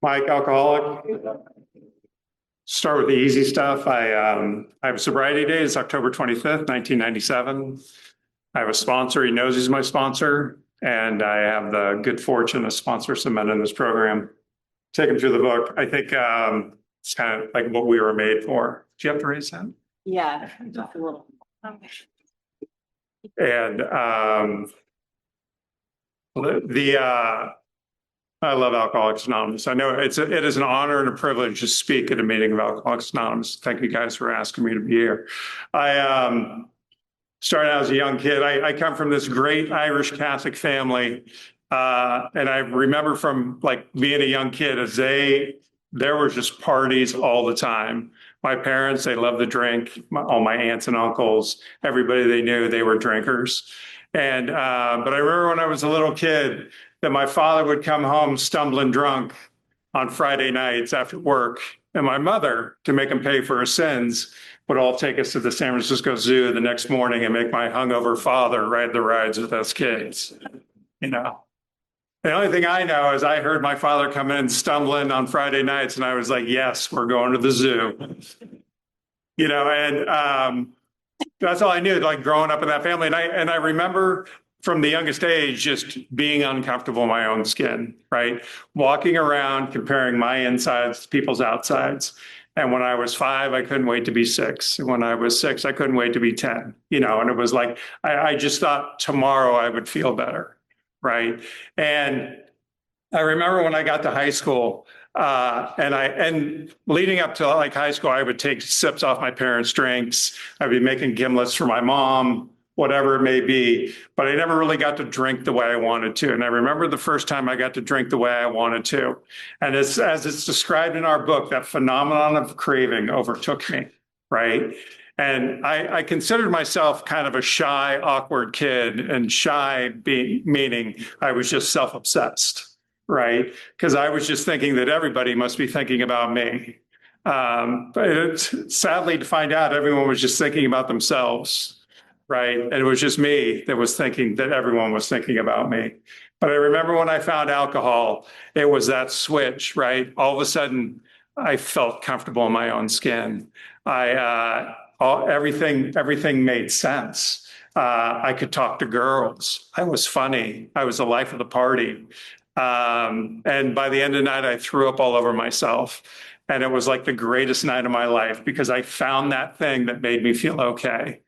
Mike, alcoholic. Start with the easy stuff. I have sobriety date. It's October 25th, 1997. I have a sponsor. He knows he's my sponsor. And I have the good fortune to sponsor some men in this program. Take him through the book. I think it's kind of like what we were made for. Do you have to raise that? Yeah, just a little. And I love Alcoholics Anonymous. I know it is an honor and a privilege to speak at a meeting of Alcoholics Anonymous. Thank you guys for asking me to be here. I started out as a young kid. I come from this great Irish Catholic family. And I remember from like being a young kid as there was just parties all the time. My parents, they loved to drink. All my aunts and uncles, everybody they knew, they were drinkers. And but I remember when I was a little kid that my father would come home stumbling drunk on Friday nights after work. And my mother, to make him pay for his sins, would all take us to the San Francisco Zoo the next morning and make my hungover father ride the rides with us kids. You know, the only thing I know is I heard my father come in stumbling on Friday nights, and I was like, yes, we're going to the zoo. You know, and that's all I knew, like growing up in that family. And I remember from the youngest age, just being uncomfortable in my own skin, right? Walking around, comparing my insides to people's outsides. And when I was 5, I couldn't wait to be 6. And when I was 6, I couldn't wait to be 10, you know, and it was like, I just thought tomorrow I would feel better, right? And I remember when I got to high school, and leading up to like high school, I would take sips off my parents' drinks. I'd be making gimlets for my mom, whatever it may be, but I never really got to drink the way I wanted to. And I remember the first time I got to drink the way I wanted to. And as it's described in our book, that phenomenon of craving overtook me, right? And I considered myself kind of a shy, awkward kid, and shy meaning I was just self-obsessed, right? Because I was just thinking that everybody must be thinking about me. But sadly to find out everyone was just thinking about themselves. Right. And it was just me that was thinking that everyone was thinking about me. But I remember when I found alcohol, it was that switch, right? All of a sudden, I felt comfortable in my own skin. Everything made sense. I could talk to girls. I was funny. I was the life of the party. And by the end of the night, I threw up all over myself. And it was like the greatest night of my life because I found that thing that made me feel okay.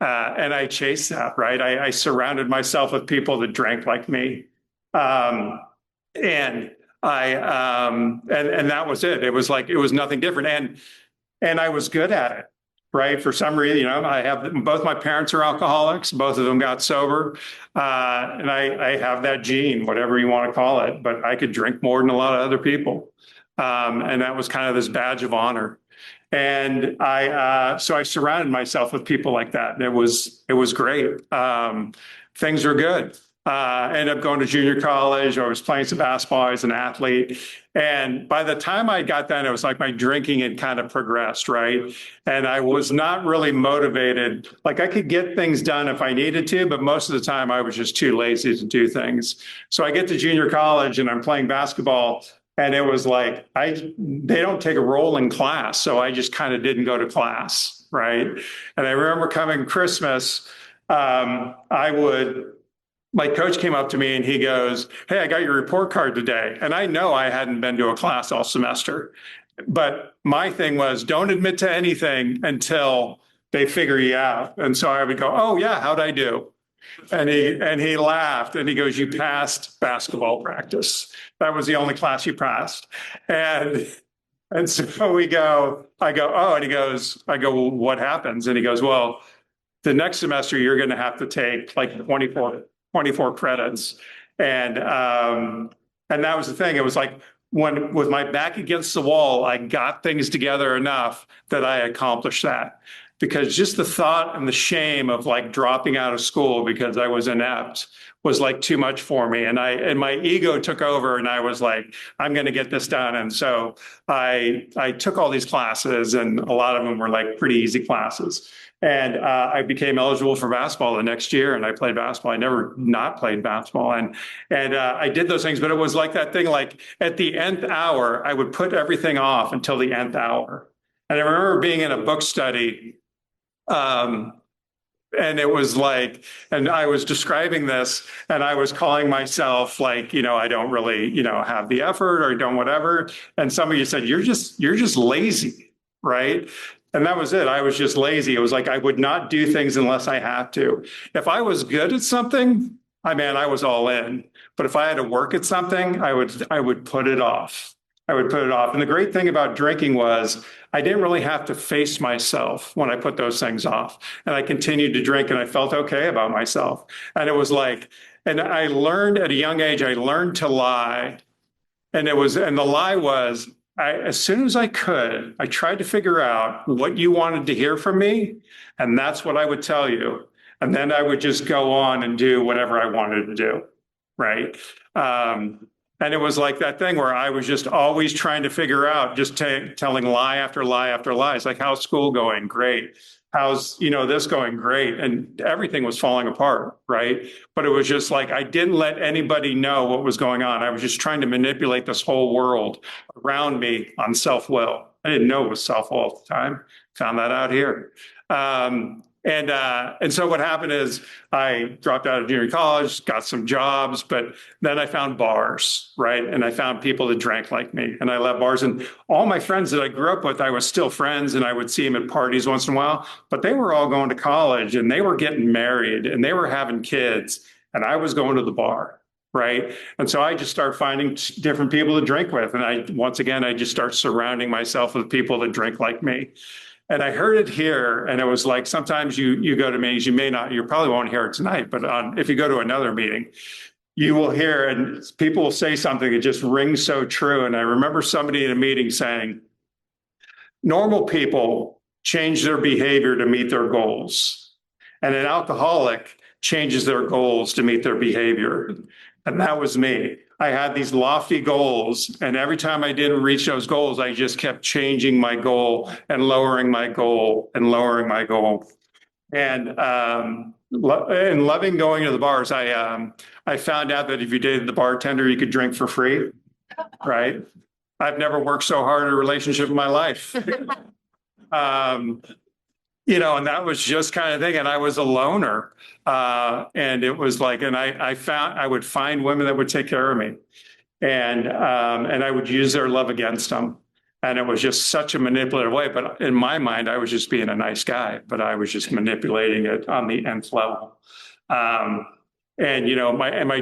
And I chased that, right? I surrounded myself with people that drank like me. And that was it. It was like, it was nothing different. And I was good at it, right? For some reason, you know, I have both my parents are alcoholics. Both of them got sober. And I have that gene, whatever you want to call it, but I could drink more than a lot of other people. And that was kind of this badge of honor. And so I surrounded myself with people like that. And it was great. Things were good. I ended up going to junior college. I was playing some basketball as an athlete. And by the time I got done, it was like my drinking had kind of progressed, right? And I was not really motivated. Like I could get things done if I needed to, but most of the time I was just too lazy to do things. So I get to junior college and I'm playing basketball. And it was like, they don't take a role in class. So I just kind of didn't go to class, right? And I remember coming Christmas, my coach came up to me and he goes, hey, I got your report card today. And I know I hadn't been to a class all semester. But my thing was, don't admit to anything until they figure you out. And so I would go, oh yeah, how'd I do? And he laughed and he goes, you passed basketball practice. That was the only class you passed. And so I go, oh, and he goes, I go, well, what happens? And he goes, well, the next semester you're going to have to take like 24 credits. And that was the thing. It was like when with my back against the wall, I got things together enough that I accomplished that. because just the thought and the shame of like dropping out of school because I was inept was like too much for me. And my ego took over and I was like, I'm going to get this done. And so I took all these classes, and a lot of them were like pretty easy classes. And I became eligible for basketball the next year, and I played basketball. I never not played basketball, and I did those things. But it was like that thing, like at the nth hour, I would put everything off until the nth hour. And I remember being in a book study, and it was like, and I was describing this, and I was calling myself like, I don't really, have the effort or don't whatever. And some of you said, you're just lazy, right? And that was it. I was just lazy. It was like I would not do things unless I had to. If I was good at something, I was all in. But if I had to work at something, I would put it off. I would put it off. And the great thing about drinking was I didn't really have to face myself when I put those things off. And I continued to drink, and I felt okay about myself. And it was like, and I learned at a young age, I learned to lie. And the lie was, as soon as I could, I tried to figure out what you wanted to hear from me. And that's what I would tell you. And then I would just go on and do whatever I wanted to do. Right. And it was like that thing where I was just always trying to figure out, just telling lie after lie after lie. It's like, how's school going? Great. How's, this going? Great. And everything was falling apart, right? But it was just like, I didn't let anybody know what was going on. I was just trying to manipulate this whole world around me on self-will. I didn't know it was self-will at the time. Found that out here. And so what happened is I dropped out of junior college, got some jobs, but then I found bars, right? And I found people that drank like me, and I left bars. And all my friends that I grew up with, I was still friends, and I would see them at parties once in a while, but they were all going to college, and they were getting married, and they were having kids, and I was going to the bar, right? And so I just started finding different people to drink with. And I just start surrounding myself with people that drink like me. And I heard it here, and it was like, sometimes you go to meetings, you probably won't hear it tonight, but if you go to another meeting, you will hear, and people will say something that just rings so true. And I remember somebody in a meeting saying, normal people change their behavior to meet their goals, and an alcoholic changes their goals to meet their behavior. And that was me. I had these lofty goals, and every time I didn't reach those goals, I just kept changing my goal and lowering my goal and lowering my goal. And loving going to the bars, I found out that if you dated the bartender, you could drink for free, right? I've never worked so hard in a relationship in my life. And that was just kind of thing. And I was a loner. And it was like, and I would find women that would take care of me. And I would use their love against them. And it was just such a manipulative way. But in my mind, I was just being a nice guy, but I was just manipulating it on the nth level. My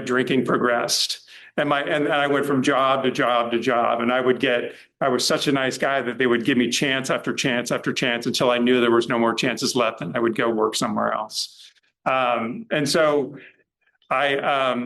drinking progressed. And I went from job to job to job, and I was such a nice guy that they would give me chance after chance after chance until I knew there was no more chances left, and I would go work somewhere else. And so I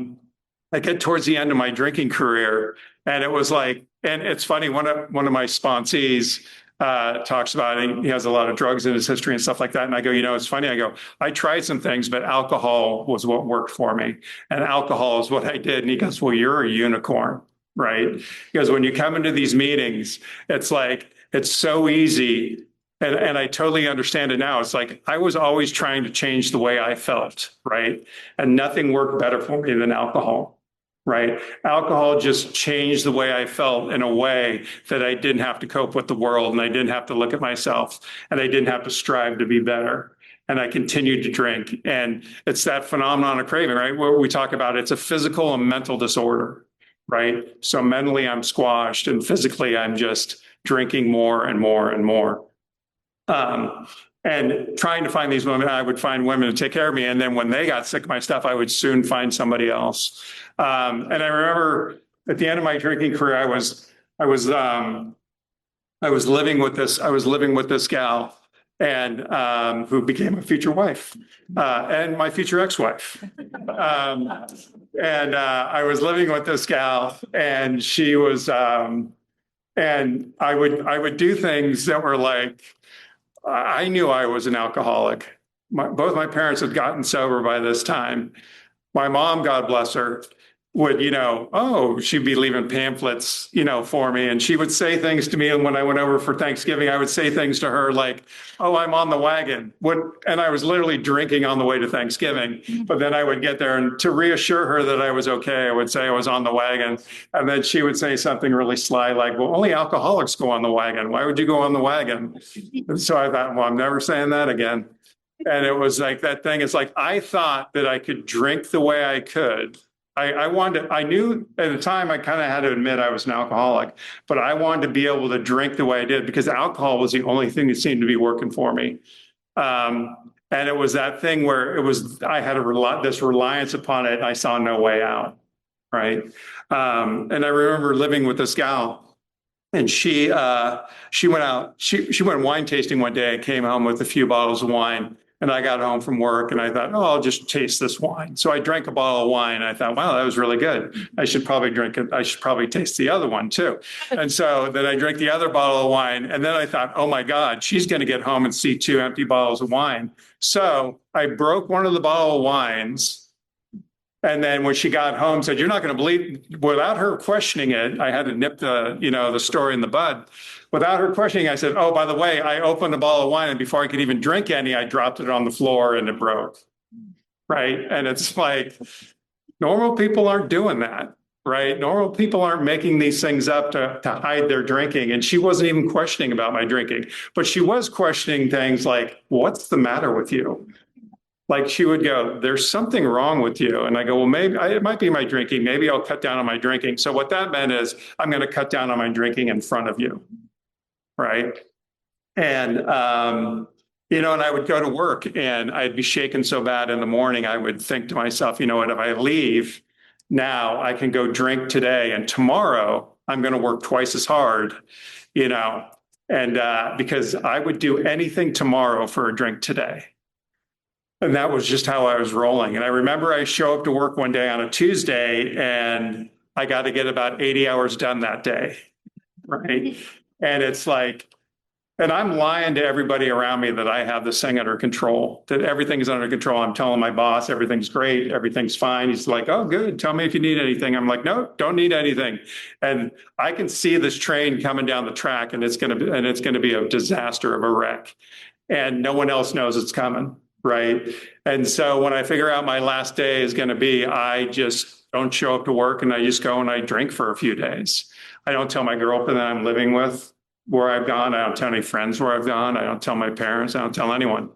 get towards the end of my drinking career, and it was like, and it's funny, one of my sponsees talks about it. He has a lot of drugs in his history and stuff like that. And I go, it's funny. I go, I tried some things, but alcohol was what worked for me. And alcohol is what I did. And he goes, well, you're a unicorn, right? Because when you come into these meetings, it's like, it's so easy. And I totally understand it now. It's like, I was always trying to change the way I felt, right? And nothing worked better for me than alcohol. Right. Alcohol just changed the way I felt in a way that I didn't have to cope with the world, and I didn't have to look at myself, and I didn't have to strive to be better. And I continued to drink. And it's that phenomenon of craving, right? Where we talk about it's a physical and mental disorder, right? So mentally I'm squashed, and physically I'm just drinking more and more and more. And trying to find these women, I would find women to take care of me. And then when they got sick of my stuff, I would soon find somebody else. And I remember at the end of my drinking career, I was living with this gal, and who became a future wife, and my future ex-wife. I was living with this gal, and she was, and I would do things that were like, I knew I was an alcoholic. Both my parents had gotten sober by this time. My mom, God bless her, would, oh, she'd be leaving pamphlets, for me. And she would say things to me. And when I went over for Thanksgiving, I would say things to her like, oh, I'm on the wagon. And I was literally drinking on the way to Thanksgiving. But then I would get there, and to reassure her that I was okay, I would say I was on the wagon. And then she would say something really sly like, well, only alcoholics go on the wagon. Why would you go on the wagon? And so I thought, well, I'm never saying that again. And it was like that thing. It's like, I thought that I could drink the way I could. I knew at the time I kind of had to admit I was an alcoholic, but I wanted to be able to drink the way I did because alcohol was the only thing that seemed to be working for me. And it was that thing where I had this reliance upon it. And I saw no way out. Right. And I remember living with this gal, and she went out, she went wine tasting one day and came home with a few bottles of wine. And I got home from work and I thought, oh, I'll just taste this wine. So I drank a bottle of wine. I thought, wow, that was really good. I should probably drink it. I should probably taste the other one too. And so then I drank the other bottle of wine. And then I thought, oh my God, she's going to get home and see 2 empty bottles of wine. So I broke one of the bottle of wines. And then when she got home, said, you're not going to believe, without her questioning it, I had to nip the story in the bud. Without her questioning, I said, oh, by the way, I opened a bottle of wine, and before I could even drink any, I dropped it on the floor and it broke. Right. And it's like, normal people aren't doing that. Right. Normal people aren't making these things up to hide their drinking. And she wasn't even questioning about my drinking, but she was questioning things like, what's the matter with you? Like she would go, there's something wrong with you. And I go, well, maybe it might be my drinking. Maybe I'll cut down on my drinking. So what that meant is I'm going to cut down on my drinking in front of you. Right. And, and I would go to work and I'd be shaken so bad in the morning. I would think to myself, you know what, if I leave now, I can go drink today, and tomorrow I'm going to work twice as hard, and because I would do anything tomorrow for a drink today. And that was just how I was rolling. And I remember I show up to work one day on a Tuesday and I got to get about 80 hours done that day. Right. And it's like, and I'm lying to everybody around me that I have this thing under control, that everything's under control. I'm telling my boss, everything's great. Everything's fine. He's like, oh, good. Tell me if you need anything. I'm like, no, don't need anything. And I can see this train coming down the track, and it's going to be a disaster of a wreck. And no one else knows it's coming. Right. And so when I figure out my last day is going to be, I just don't show up to work and I just go and I drink for a few days. I don't tell my girlfriend that I'm living with where I've gone. I don't tell any friends where I've gone. I don't tell my parents. I don't tell anyone.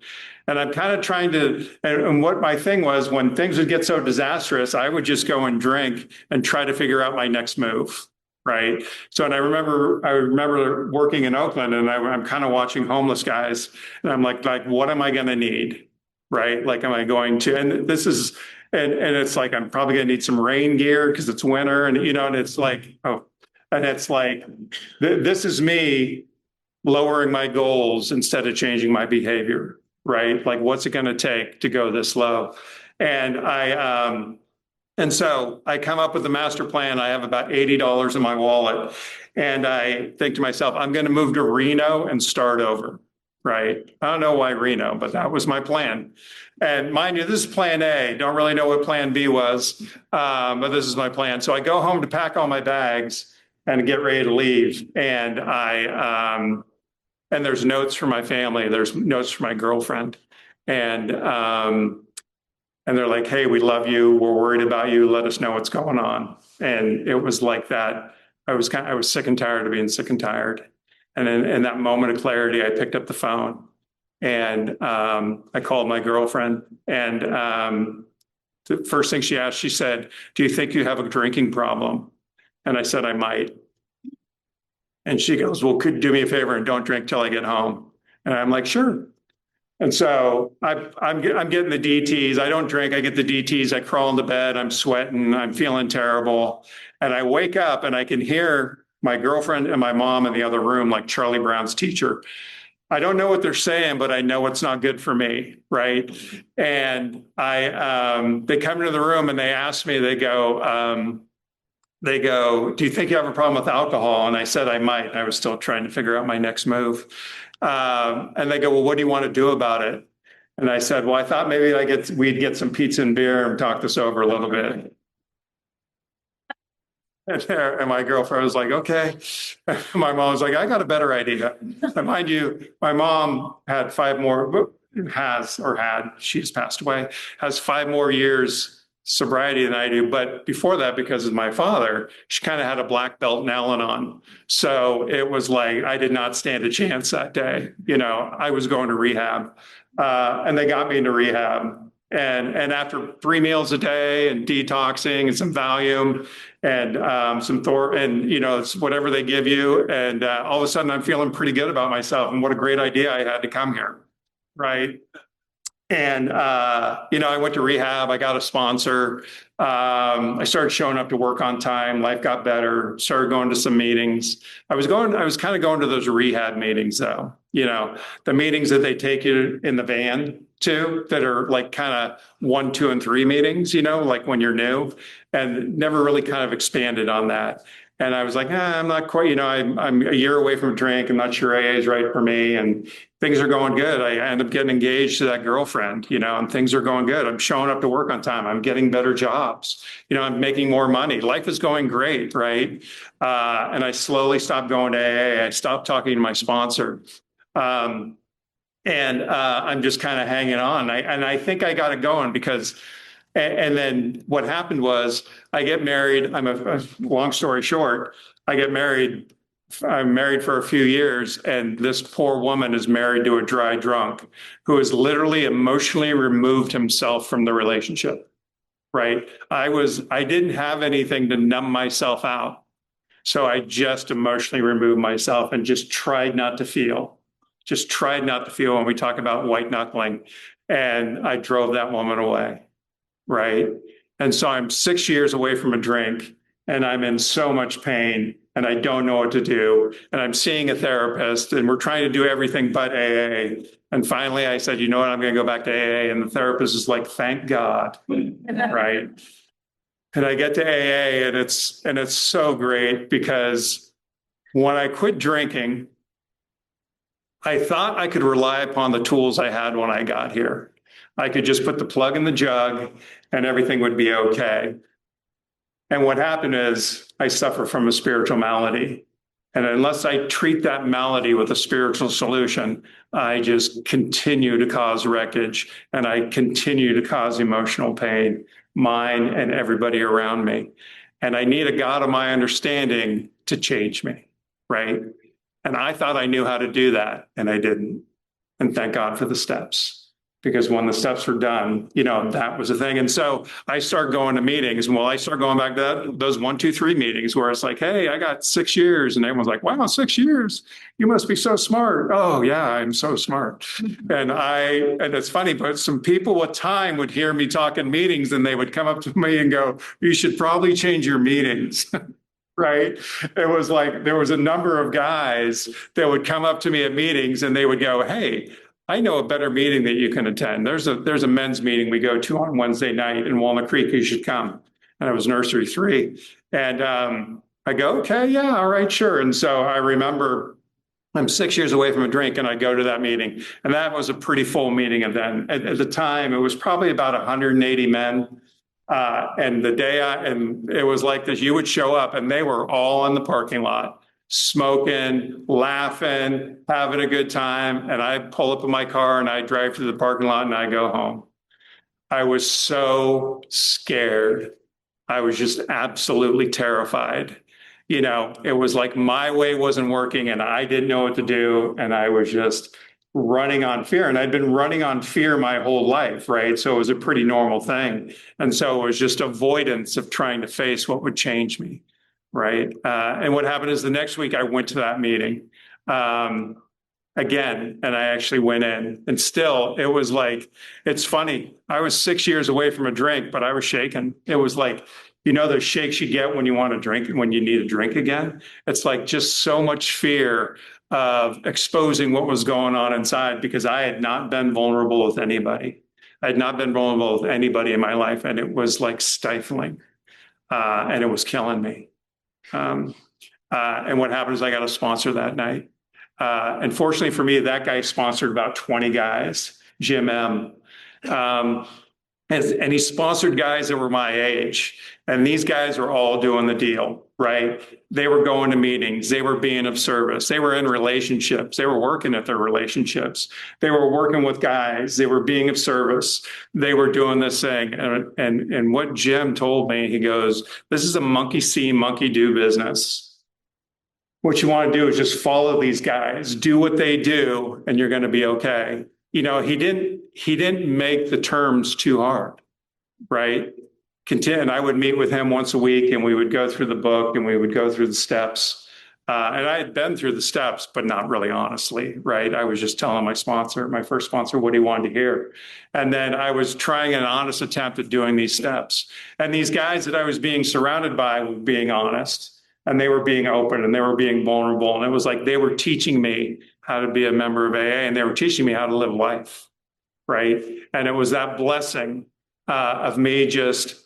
And I'm kind of trying to, and what my thing was, when things would get so disastrous, I would just go and drink and try to figure out my next move. Right. So, and I remember working in Oakland, and I'm kind of watching homeless guys, and I'm like, what am I going to need? Right. Like, am I going to, and this is, and it's like, I'm probably going to need some rain gear because it's winter, and, and it's like, oh, and it's like, this is me lowering my goals instead of changing my behavior. Right. Like, what's it going to take to go this low? And and so I come up with a master plan. I have about $80 in my wallet, and I think to myself, I'm going to move to Reno and start over. Right. I don't know why Reno, but that was my plan. And mind you, this is plan A. Don't really know what plan B was, but this is my plan. So I go home to pack all my bags and get ready to leave. And and there's notes for my family. There's notes for my girlfriend. And they're like, hey, we love you. We're worried about you. Let us know what's going on. And it was like that. I was sick and tired of being sick and tired. And in that moment of clarity, I picked up the phone and I called my girlfriend. And the first thing she asked, she said, do you think you have a drinking problem? And I said, I might. And she goes, well, could you do me a favor and don't drink till I get home? And I'm like, sure. And so I'm getting the DTs. I don't drink. I get the DTs. I crawl into bed. I'm sweating. I'm feeling terrible. And I wake up and I can hear my girlfriend and my mom in the other room, like Charlie Brown's teacher. I don't know what they're saying, but I know it's not good for me. Right. And they come into the room and they ask me, they go, they go, do you think you have a problem with alcohol? And I said I might. I was still trying to figure out my next move. And they go, well, what do you want to do about it? And I said, well, I thought maybe we'd get some pizza and beer and talk this over a little bit. And my girlfriend was like, okay. My mom was like, I got a better idea. And mind you, my mom had she's passed away, has 5 more years sobriety than I do. But before that, because of my father, she kind of had a black belt in Al-Anon. So it was like, I did not stand a chance that day. I was going to rehab, and they got me into rehab. And after 3 meals a day and detoxing and some Valium and some Thor and it's whatever they give you, and all of a sudden I'm feeling pretty good about myself and what a great idea I had to come here, right? And I went to rehab. I got a sponsor. I started showing up to work on time. Life got better. Started going to some meetings. I was kind of going to those rehab meetings though. The meetings that they take you in the van to, that are like kind of 1, 2, and 3 meetings. Like when you're new, and never really kind of expanded on that. And I was like, I'm not quite, I'm a year away from a drink. I'm not sure AA is right for me. And things are going good. I end up getting engaged to that girlfriend, and things are going good. I'm showing up to work on time. I'm getting better jobs. I'm making more money. Life is going great, right? And I slowly stopped going to AA. I stopped talking to my sponsor. And I'm just kind of hanging on. I think I got it going because, and then what happened was I get married. Long story short, I get married. I'm married for a few years, and this poor woman is married to a dry drunk who has literally emotionally removed himself from the relationship, right? I didn't have anything to numb myself out. So I just emotionally removed myself and just tried not to feel. Just tried not to feel when we talk about white knuckling. And I drove that woman away, right? And so I'm 6 years away from a drink, and I'm in so much pain, and I don't know what to do. And I'm seeing a therapist, and we're trying to do everything but AA. And finally I said, you know what, I'm going to go back to AA. And the therapist is like, thank God, right? And I get to AA, and it's so great because when I quit drinking, I thought I could rely upon the tools I had when I got here. I could just put the plug in the jug and everything would be okay. And what happened is I suffer from a spiritual malady. And unless I treat that malady with a spiritual solution, I just continue to cause wreckage, and I continue to cause emotional pain, mine and everybody around me. And I need a God of my understanding to change me, right? And I thought I knew how to do that, and I didn't. And thank God for the steps. Because when the steps were done, that was a thing. And so I start going to meetings. And I start going back to those 1, 2, 3 meetings where it's like, hey, I got 6 years. And everyone's like, wow, 6 years. You must be so smart. Oh, yeah, I'm so smart. And it's funny, but some people with time would hear me talk in meetings, and they would come up to me and go, you should probably change your meetings. Right. It was like there was a number of guys that would come up to me at meetings, and they would go, hey, I know a better meeting that you can attend. There's a men's meeting we go to on Wednesday night in Walnut Creek. You should come. And I was nursery 3. And I go, okay, yeah, all right, sure. And so I remember I'm 6 years away from a drink, and I go to that meeting. And that was a pretty full meeting. And then at the time, it was probably about 180 men. And it was like this, you would show up, and they were all in the parking lot, smoking, laughing, having a good time. And I pull up in my car, and I drive to the parking lot, and I go home. I was so scared. I was just absolutely terrified. It was like my way wasn't working, and I didn't know what to do. And I was just running on fear. And I'd been running on fear my whole life, right? So it was a pretty normal thing. And so it was just avoidance of trying to face what would change me, right? And what happened is the next week I went to that meeting again, and I actually went in. And still, it was like, it's funny. I was 6 years away from a drink, but I was shaking. It was like, those shakes you get when you want to drink, when you need a drink again. It's like just so much fear of exposing what was going on inside, because I had not been vulnerable with anybody. I had not been vulnerable with anybody in my life, and it was like stifling, and it was killing me. And what happened is I got a sponsor that night. And fortunately for me, that guy sponsored about 20 guys, Jim M. And he sponsored guys that were my age. And these guys were all doing the deal, right? They were going to meetings. They were being of service. They were in relationships. They were working at their relationships. They were working with guys. They were being of service. They were doing this thing. And what Jim told me, he goes, this is a monkey see, monkey do business. What you want to do is just follow these guys, do what they do, and you're going to be okay. You know, he didn't make the terms too hard, right? And I would meet with him once a week, and we would go through the book and we would go through the steps. And I had been through the steps, but not really honestly, right? I was just telling my first sponsor, what he wanted to hear. And then I was trying an honest attempt at doing these steps. And these guys that I was being surrounded by were being honest, and they were being open, and they were being vulnerable. And it was like they were teaching me how to be a member of AA, and they were teaching me how to live life, right? And it was that blessing of me just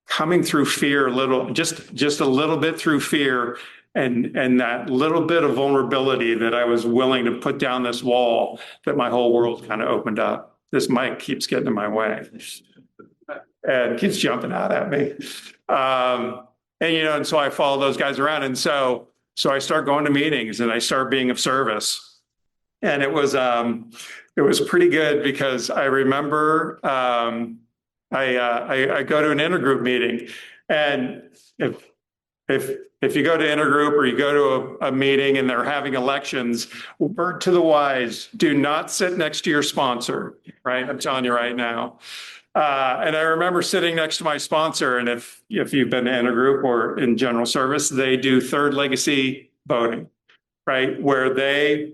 coming through fear just a little bit through fear, and that little bit of vulnerability that I was willing to put down this wall, that my whole world kind of opened up. This mic keeps getting in my way and keeps jumping out at me. And so I follow those guys around. And so I start going to meetings and I start being of service. And it was pretty good, because I remember I go to an intergroup meeting, and if you go to intergroup or you go to a meeting and they're having elections, word to the wise, do not sit next to your sponsor, right? I'm telling you right now. And I remember sitting next to my sponsor, and if you've been to intergroup or in general service, they do third legacy voting, right? Where they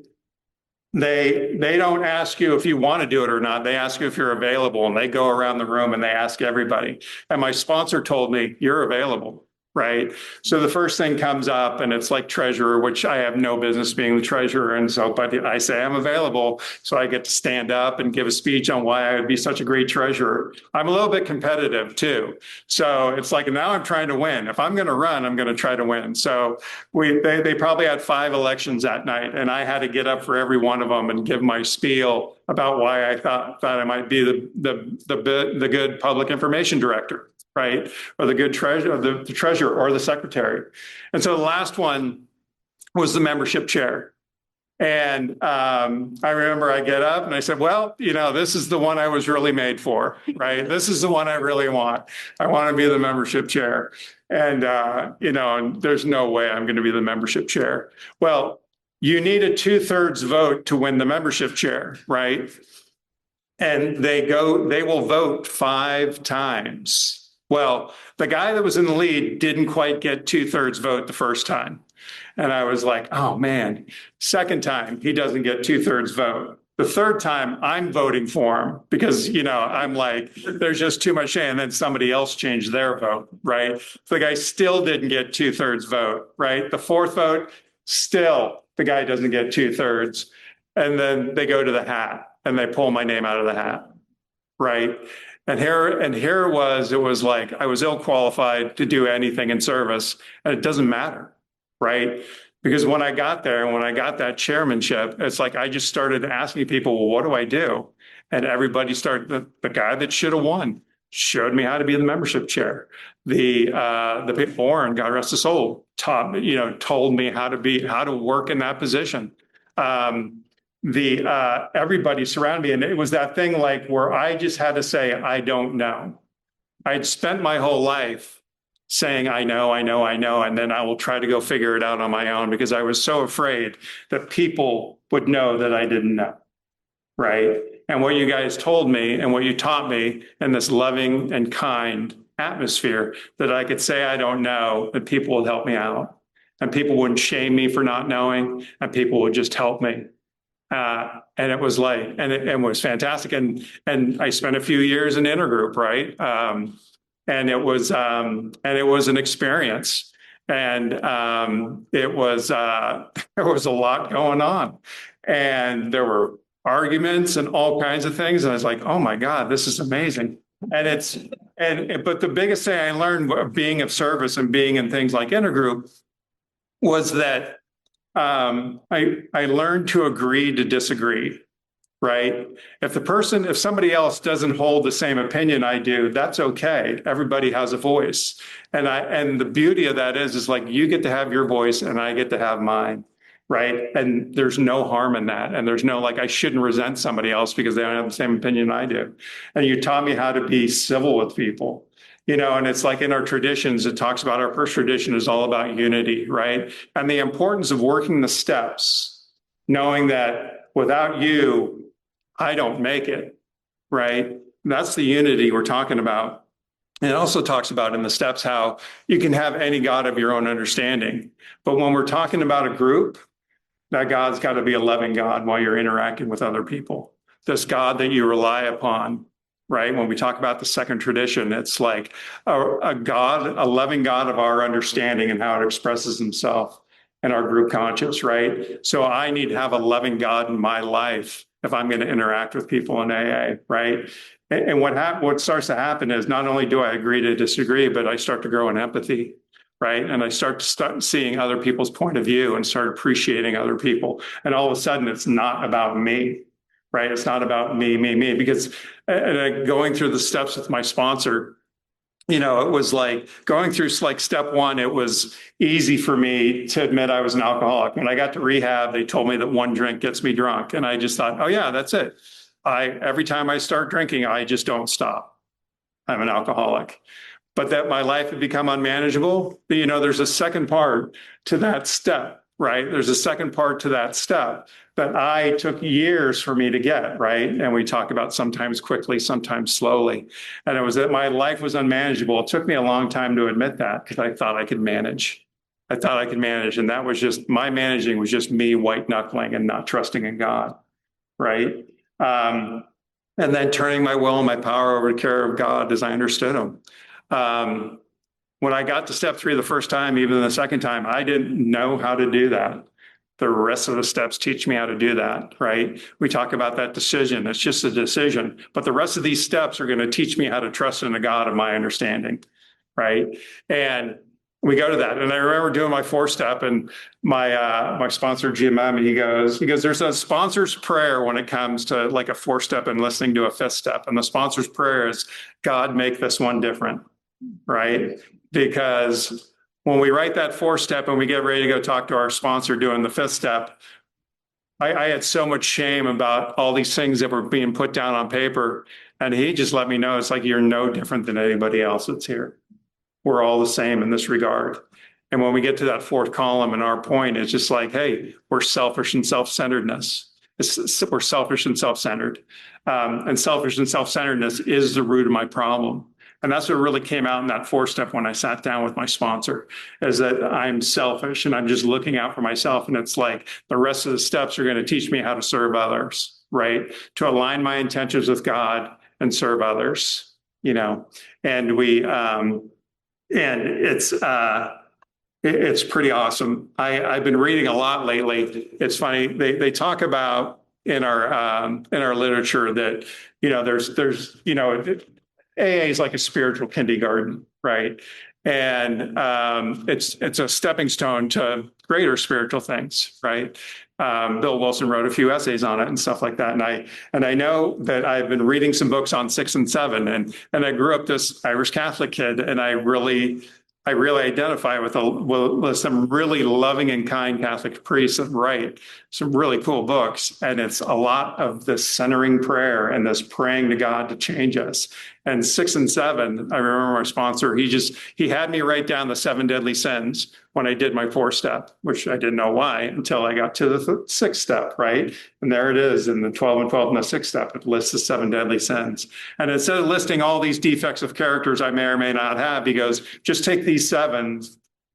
don't ask you if you want to do it or not. They ask you if you're available, and they go around the room and they ask everybody. And my sponsor told me, you're available. Right. So the first thing comes up, and it's like treasurer, which I have no business being the treasurer. And so, but I say I'm available. So I get to stand up and give a speech on why I would be such a great treasurer. I'm a little bit competitive too. So it's like, now I'm trying to win. If I'm going to run, I'm going to try to win. So they probably had 5 elections that night, and I had to get up for every one of them and give my spiel about why I thought I might be the good public information director. Right, or the good treasurer, the treasurer, or the secretary. And so the last one was the membership chair. And I remember I get up and I said, well, this is the one I was really made for, right? This is the one I really want. I want to be the membership chair. And, and there's no way I'm going to be the membership chair. Well, you need a 2/3 vote to win the membership chair, right? And they will vote 5 times. Well, the guy that was in the lead didn't quite get 2/3 vote the first time. And I was like, oh man, second time, he doesn't get 2/3 vote. The third time I'm voting for him because, I'm like, there's just too much. And then somebody else changed their vote, right? The guy still didn't get 2/3 vote, right? The fourth vote, still the guy doesn't get 2/3. And then they go to the hat and they pull my name out of the hat, right? And here it was like I was ill qualified to do anything in service, and it doesn't matter, right? Because when I got there and when I got that chairmanship, it's like I just started asking people, well, what do I do? And everybody started, the guy that should have won showed me how to be the membership chair. The Warren, God rest his soul, told me how to work in that position. Everybody surrounded me. And it was that thing like where I just had to say, I don't know. I'd spent my whole life saying, I know. And then I will try to go figure it out on my own, because I was so afraid that people would know that I didn't know. Right. And what you guys told me and what you taught me in this loving and kind atmosphere, that I could say, I don't know, that people would help me out, and people wouldn't shame me for not knowing, and people would just help me. And it was like, and it was fantastic. And I spent a few years in intergroup, right? And it was an experience, and there was a lot going on, and there were arguments and all kinds of things. And I was like, oh my God, this is amazing, But the biggest thing I learned being of service and being in things like intergroup was that I learned to agree to disagree, right? If somebody else doesn't hold the same opinion I do, that's okay. Everybody has a voice. And the beauty of that is like you get to have your voice and I get to have mine, right? And there's no harm in that. And there's no like I shouldn't resent somebody else because they don't have the same opinion I do. And you taught me how to be civil with people. And it's like in our traditions, it talks about our first tradition is all about unity, right? And the importance of working the steps, knowing that without you, I don't make it, right? That's the unity we're talking about. And it also talks about in the steps how you can have any God of your own understanding. But when we're talking about a group, that God's got to be a loving God while you're interacting with other people. This God that you rely upon, right? When we talk about the second tradition, it's like a God, a loving God of our understanding and how it expresses himself in our group conscious, right? So I need to have a loving God in my life if I'm going to interact with people in AA, right? And what starts to happen is not only do I agree to disagree, but I start to grow in empathy, right? And I start seeing other people's point of view and start appreciating other people. And all of a sudden, it's not about me, right? It's not about me, because going through the steps with my sponsor, it was like going through like step one, it was easy for me to admit I was an alcoholic. When I got to rehab, they told me that one drink gets me drunk. And I just thought, oh yeah, that's it. Every time I start drinking, I just don't stop. I'm an alcoholic. But that my life had become unmanageable, there's a second part to that step, right? There's a second part to that step that I took years for me to get, right? And we talk about sometimes quickly, sometimes slowly. And it was that my life was unmanageable. It took me a long time to admit that because I thought I could manage. And that was just, my managing was just me white knuckling and not trusting in God, right? And then turning my will and my power over to care of God as I understood him. When I got to step 3 the first time, even the second time, I didn't know how to do that. The rest of the steps teach me how to do that, right? We talk about that decision. It's just a decision. But the rest of these steps are going to teach me how to trust in the God of my understanding, right? And we go to that. And I remember doing my 4-step and my sponsor, Jim, he goes, there's a sponsor's prayer when it comes to like a 4-step and listening to a 5th step. And the sponsor's prayer is, God, make this one different, right? Because when we write that 4-step and we get ready to go talk to our sponsor doing the 5th step, I had so much shame about all these things that were being put down on paper. And he just let me know, it's like, you're no different than anybody else that's here. We're all the same in this regard. And when we get to that 4th column and our point, it's just like, hey, we're selfish and self-centeredness. We're selfish and self-centered. And selfish and self-centeredness is the root of my problem. And that's what really came out in that 4-step when I sat down with my sponsor, is that I'm selfish and I'm just looking out for myself. And it's like the rest of the steps are going to teach me how to serve others, right? To align my intentions with God and serve others, and it's pretty awesome. I've been reading a lot lately. It's funny. They talk about in our literature that, there's AA is like a spiritual kindergarten, right? And it's a stepping stone to greater spiritual things, right? Bill Wilson wrote a few essays on it and stuff like that. And I know that I've been reading some books on 6 and 7, and I grew up this Irish Catholic kid, and I really identify with some really loving and kind Catholic priests that write some really cool books. And it's a lot of this centering prayer and this praying to God to change us. And 6 and 7, I remember my sponsor, he had me write down the 7 deadly sins when I did my 4-step, which I didn't know why until I got to the 6th step, right? And there it is in the 12 and 12 and the 6th step. It lists the 7 deadly sins. And instead of listing all these defects of characters I may or may not have, he goes, just take these 7,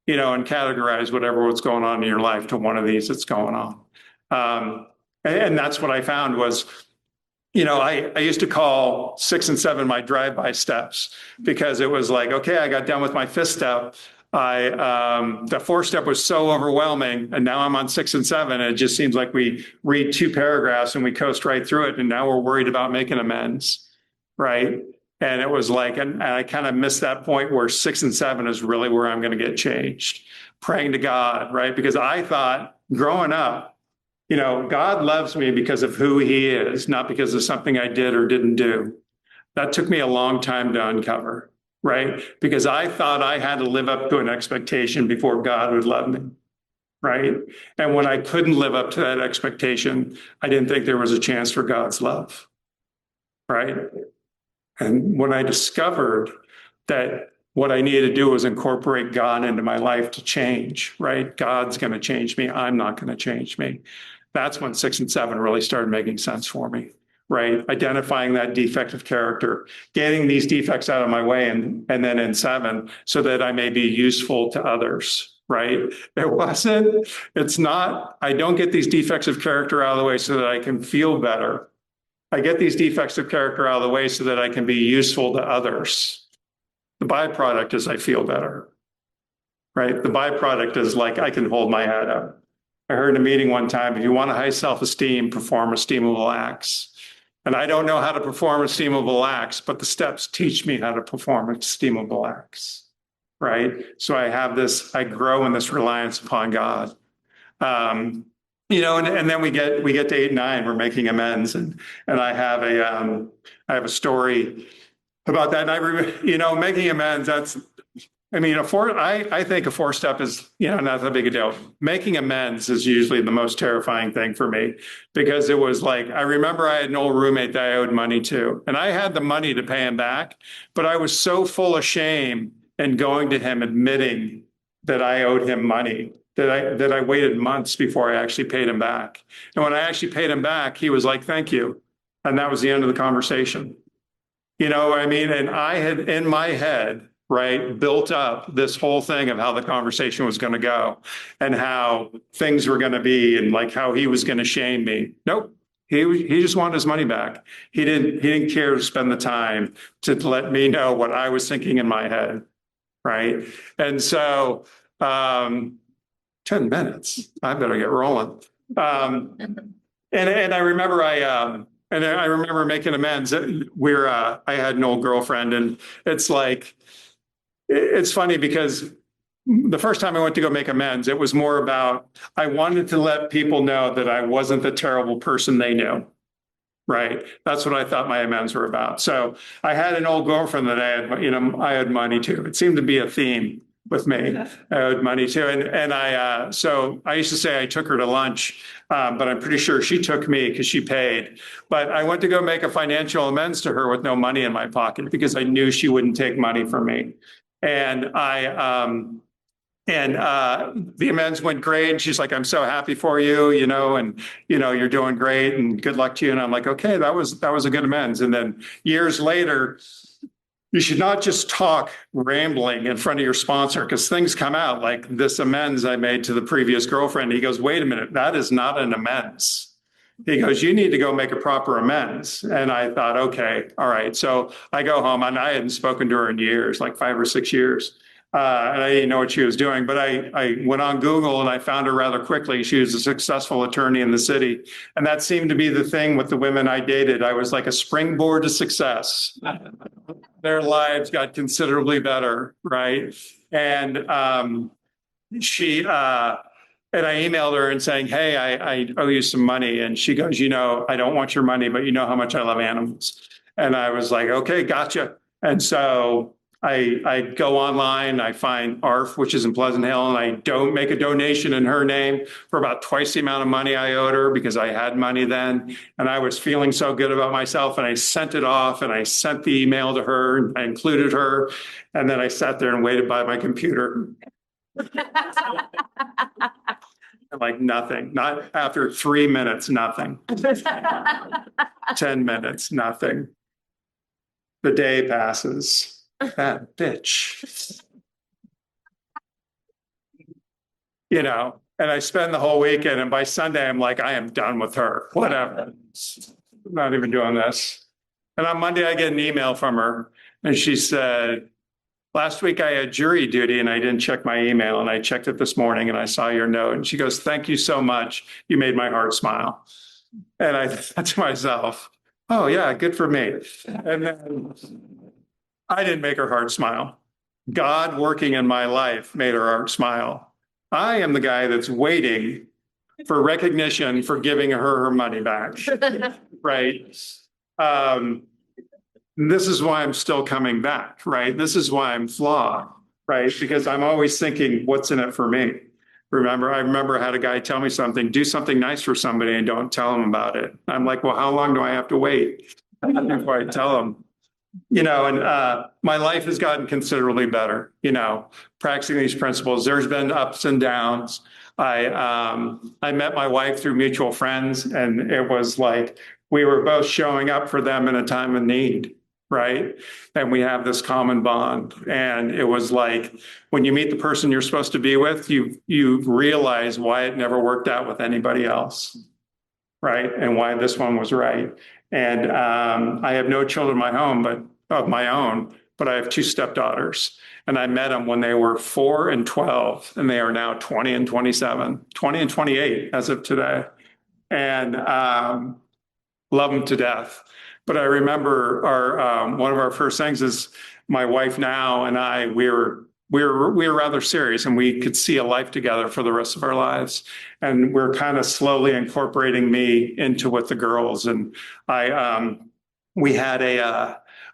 and categorize what's going on in your life to one of these that's going on. And that's what I found was, I used to call 6 and 7 my drive-by steps, because it was like, okay, I got done with my 5th step. The 4-step was so overwhelming, and now I'm on 6 and 7. And it just seems like we read 2 paragraphs and we coast right through it. And now we're worried about making amends, right? And it was like, and I kind of missed that point where 6 and 7 is really where I'm going to get changed. Praying to God, right? Because I thought growing up, God loves me because of who he is, not because of something I did or didn't do. That took me a long time to uncover, right? Because I thought I had to live up to an expectation before God would love me, right? And when I couldn't live up to that expectation, I didn't think there was a chance for God's love, right? And when I discovered that what I needed to do was incorporate God into my life to change, right? God's going to change me. I'm not going to change me. That's when 6 and 7 really started making sense for me, right? Identifying that defective character, getting these defects out of my way, and then in 7, so that I may be useful to others, right? It's not, I don't get these defects of character out of the way so that I can feel better. I get these defects of character out of the way so that I can be useful to others. The byproduct is I feel better, right? The byproduct is like I can hold my head up. I heard in a meeting one time, if you want a high self-esteem, perform esteemable acts. And I don't know how to perform esteemable acts, but the steps teach me how to perform esteemable acts, right? So I grow in this reliance upon God. And then we get to 8 and 9, we're making amends. And I have a story about that. And making amends, I think a 4-step is, not that big a deal. Making amends is usually the most terrifying thing for me, because it was like, I remember I had an old roommate that I owed money to, and I had the money to pay him back, but I was so full of shame and going to him admitting that I owed him money that I waited months before I actually paid him back. And when I actually paid him back, he was like, "Thank you." And that was the end of the conversation. You know what I mean? And I had in my head, right, built up this whole thing of how the conversation was going to go and how things were going to be and like how he was going to shame me. Nope. He just wanted his money back. He didn't care to spend the time to let me know what I was thinking in my head. Right. And so 10 minutes, I better get rolling. And I remember I remember making amends. I had an old girlfriend, and it's like, it's funny because the first time I went to go make amends, it was more about, I wanted to let people know that I wasn't the terrible person they knew. Right. That's what I thought my amends were about. So I had an old girlfriend that I had money to. It seemed to be a theme with me. I owed money to. So I used to say I took her to lunch, but I'm pretty sure she took me because she paid. But I went to go make a financial amends to her with no money in my pocket because I knew she wouldn't take money from me. And the amends went great. And she's like, "I'm so happy for you, and you're doing great and good luck to you." And I'm like, "Okay, that was a good amends." And then years later, you should not just talk rambling in front of your sponsor, because things come out like this amends I made to the previous girlfriend. He goes, "Wait a minute, that is not an amends." He goes, "You need to go make a proper amends." And I thought, okay, all right. So I go home, and I hadn't spoken to her in years, like 5 or 6 years. And I didn't know what she was doing, but I went on Google and I found her rather quickly. She was a successful attorney in the city. And that seemed to be the thing with the women I dated. I was like a springboard to success. Their lives got considerably better, right? And and I emailed her and saying, "Hey, I owe you some money." And she goes, "I don't want your money, but you know how much I love animals." And I was like, "Okay, gotcha." And so I go online, I find ARF, which is in Pleasant Hill, and I don't make a donation in her name for about twice the amount of money I owed her, because I had money then. And I was feeling so good about myself, and I sent it off, and I sent the email to her, and I included her. And then I sat there and waited by my computer. Like nothing, not after 3 minutes, nothing. 10 minutes, nothing. The day passes. That bitch. And I spend the whole weekend, and by Sunday, I'm like, I am done with her. Whatever. I'm not even doing this. And on Monday, I get an email from her, and she said, "Last week I had jury duty and I didn't check my email, and I checked it this morning and I saw your note." And she goes, "Thank you so much. You made my heart smile." And I thought to myself, "Oh yeah, good for me." And then I didn't make her heart smile. God working in my life made her heart smile. I am the guy that's waiting for recognition for giving her money back, right? Um, this is why I'm still coming back, right? This is why I'm flawed, right? Because I'm always thinking, what's in it for me? I remember I had a guy tell me something, do something nice for somebody and don't tell them about it. I'm like, well, how long do I have to wait before I tell them? And my life has gotten considerably better, practicing these principles. There's been ups and downs. I met my wife through mutual friends, and it was like we were both showing up for them in a time of need, right? And we have this common bond. And it was like when you meet the person you're supposed to be with, you realize why it never worked out with anybody else, right? And why this one was right. And I have no children of my own, but I have two stepdaughters. And I met them when they were 4 and 12, and they are now 20 and 27, 20 and 28 as of today. And love them to death. But I remember one of our first things is my wife now and I, we were rather serious, and we could see a life together for the rest of our lives. And we're kind of slowly incorporating me into with the girls. And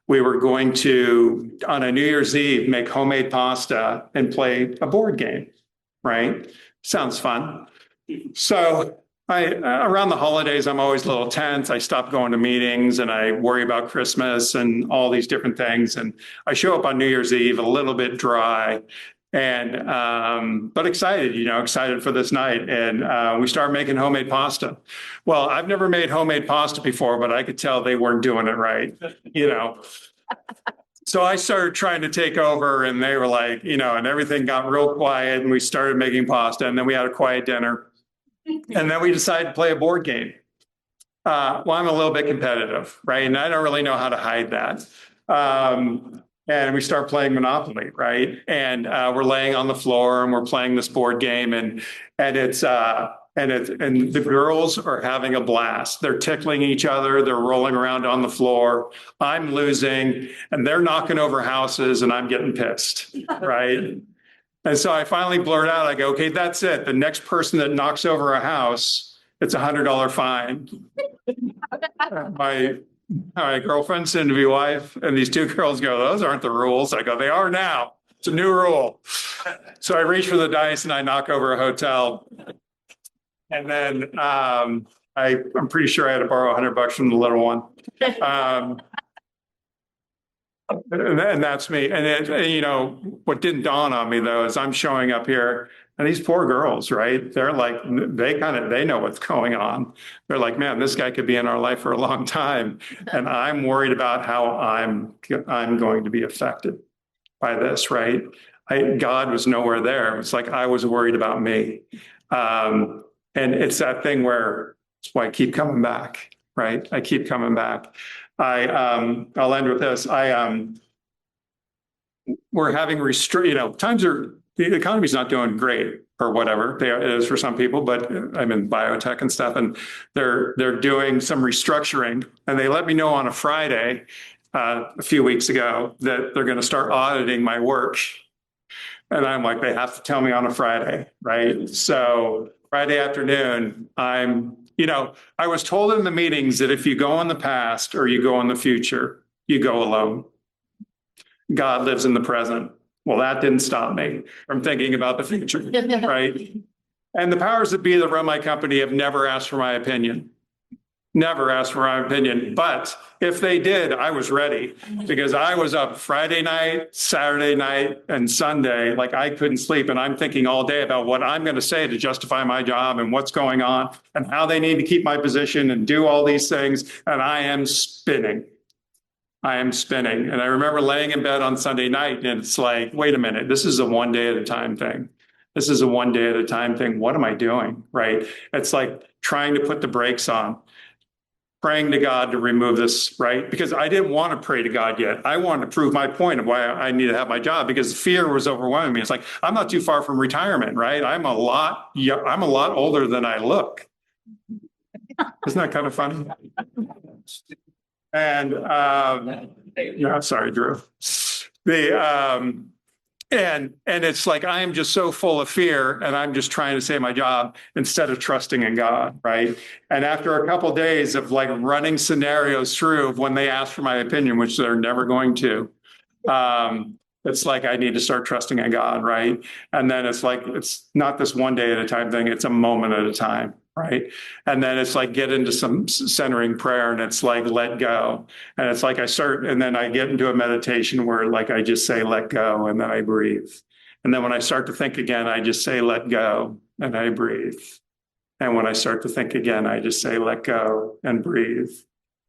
we were going to, on a New Year's Eve, make homemade pasta and play a board game, right? Sounds fun. So around the holidays, I'm always a little tense. I stop going to meetings and I worry about Christmas and all these different things. And I show up on New Year's Eve a little bit dry and but excited for this night. And we start making homemade pasta. Well, I've never made homemade pasta before, but I could tell they weren't doing it right, So I started trying to take over, and they were like, and everything got real quiet, and we started making pasta, and then we had a quiet dinner. And then we decided to play a board game. Well, I'm a little bit competitive, right? And I don't really know how to hide that. And we start playing Monopoly, right? And we're laying on the floor and we're playing this board game, and the girls are having a blast. They're tickling each other. They're rolling around on the floor. I'm losing, and they're knocking over houses, and I'm getting pissed, right? And so I finally blurt out, I go, okay, that's it. The next person that knocks over a house, it's $100 fine. My girlfriend, soon to be wife, and these two girls go, those aren't the rules. I go, they are now. It's a new rule. So I reach for the dice and I knock over a hotel. And then I'm pretty sure I had to borrow $100 from the little one. And that's me. And what didn't dawn on me though is I'm showing up here, and these poor girls, right? They're like, they know what's going on. They're like, man, this guy could be in our life for a long time, and I'm worried about how I'm going to be affected by this, right? God was nowhere there. It's like I was worried about me, and it's that thing where it's why I keep coming back, right? I keep coming back. I'll end with this. We're having the economy's not doing great or whatever it is for some people, but I'm in biotech and stuff, and they're doing some restructuring, and they let me know on a Friday a few weeks ago that they're going to start auditing my work. And I'm like, they have to tell me on a Friday, right? So Friday afternoon, I was told in the meetings that if you go in the past or you go in the future, you go alone. God lives in the present. Well, that didn't stop me from thinking about the future, right? And the powers that be that run my company have never asked for my opinion. Never asked for my opinion. But if they did, I was ready, because I was up Friday night, Saturday night, and Sunday. Like I couldn't sleep. And I'm thinking all day about what I'm going to say to justify my job and what's going on and how they need to keep my position and do all these things. And I am spinning. And I remember laying in bed on Sunday night, and it's like, wait a minute, this is a one day at a time thing. This is a one day at a time thing. What am I doing? Right? It's like trying to put the brakes on, praying to God to remove this, right? Because I didn't want to pray to God yet. I wanted to prove my point of why I need to have my job, because fear was overwhelming me. It's like, I'm not too far from retirement, right? I'm a lot older than I look. Isn't that kind of funny? And sorry, Drew. And it's like, I am just so full of fear and I'm just trying to save my job instead of trusting in God. Right. And after a couple of days of like running scenarios through of when they ask for my opinion, which they're never going to, it's like, I need to start trusting in God. Right. And then it's like, it's not this one day at a time thing. It's a moment at a time. Right. And then it's like, get into some centering prayer and it's like, let go. And it's like, and then I get into a meditation where like, I just say, let go. And then I breathe. And then when I start to think again, I just say, let go. And I breathe. And when I start to think again, I just say, let go and breathe.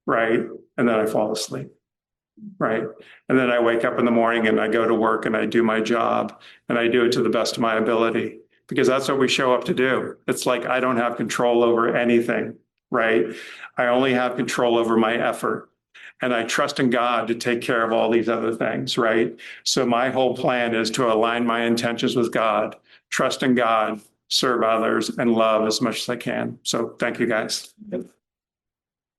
Right. And then I fall asleep. Right. And then I wake up in the morning and I go to work and I do my job and I do it to the best of my ability because that's what we show up to do. It's like, I don't have control over anything. Right. I only have control over my effort. And I trust in God to take care of all these other things. Right. So my whole plan is to align my intentions with God, trust in God, serve others, and love as much as I can. So thank you, guys.